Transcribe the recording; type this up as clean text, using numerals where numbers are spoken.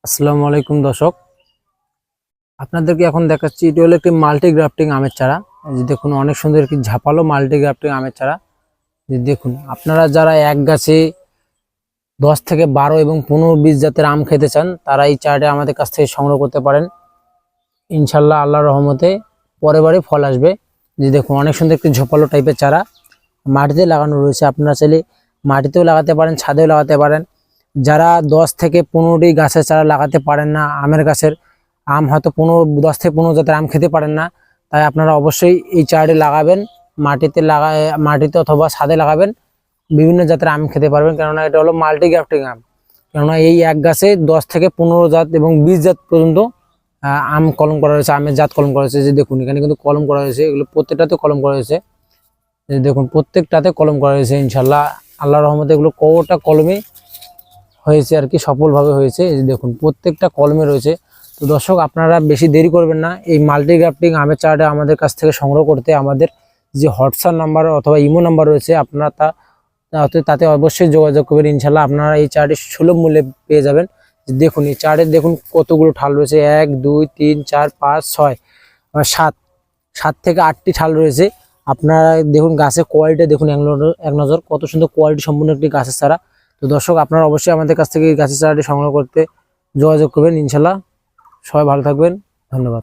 আসসালামু আলাইকুম দর্শক, আপনাদেরকে এখন দেখাচ্ছি। এটি হলো একটি মাল্টি গ্রাফটিং আমের চারা। এই যে দেখুন, অনেক সুন্দর একটি ঝাপালো মাল্টি গ্রাফটিং আমের চারা। যে দেখুন, আপনারা যারা এক গাছে 10 থেকে 12 এবং 15-20 জাতের আম খেতে চান, তারা এই চারাটি আমাদের কাছ থেকে সংগ্রহ করতে পারেন। ইনশাল্লাহ আল্লাহর রহমতে পরে বারে ফল আসবে। যে দেখুন, অনেক সুন্দর একটি ঝোপালো টাইপের চারা মাটিতে লাগানো রয়েছে। আপনারা চাইলে মাটিতেও লাগাতে পারেন, ছাদেও লাগাতে পারেন। যারা 10 থেকে 15টি গাছের চারা লাগাতে পারেন না, আমের গাছের আম হয়তো 10 থেকে 15 জাতের আম খেতে পারেন না, তাই আপনারা অবশ্যই এই চারাটি লাগাবেন। মাটিতে অথবা ছাদে লাগাবেন, বিভিন্ন জাতের আম খেতে পারবেন। কেননা এটা হলো মাল্টি গ্রাফটিং আম। কেননা এই এক গাছে 10 থেকে 15 জাত এবং 20 জাত পর্যন্ত আম কলম করা হয়েছে, আমের জাত কলম করা হয়েছে। যে দেখুন, এখানে কিন্তু কলম করা হয়েছে, এগুলো প্রত্যেকটাতে কলম করা হয়েছে। দেখুন, প্রত্যেকটাতে কলম করা হয়েছে। ইনশাল্লাহ আল্লাহর রহমতে এগুলো কোটা কলমে হয়েছে আর কি, সফলভাবে হয়েছে। এই যে দেখুন, প্রত্যেকটা কলমে রয়েছে। তো দর্শক, আপনারা বেশি দেরি করবেন না, এই মাল্টি গ্রাফটিং আমের চারাটা আমাদের কাছ থেকে সংগ্রহ করতে আমাদের যে হোয়াটসঅ্যাপ নাম্বার অথবা ইমো নাম্বার রয়েছে, আপনারা তাতে অবশ্যই যোগাযোগ করবেন। ইনশাল্লাহ আপনারা এই চারাটি সুলভ মূল্যে পেয়ে যাবেন। দেখুন, এই চারে দেখুন কতগুলো ঠাল রয়েছে, 1 2 3 4 5 6 7 থেকে 8টি ঠাল রয়েছে। আপনারা দেখুন, গাছের কোয়ালিটি দেখুন, এক নজর কত সুন্দর কোয়ালিটি সম্পূর্ণ একটি গাছের চারা। তো দর্শক, আপনারা অবশ্যই আমাদের কাছ থেকে এই গাছের চারাটি সংগ্রহ করতে যোগাযোগ করবেন। ইনশাল্লাহ সবাই ভালো থাকবেন, ধন্যবাদ।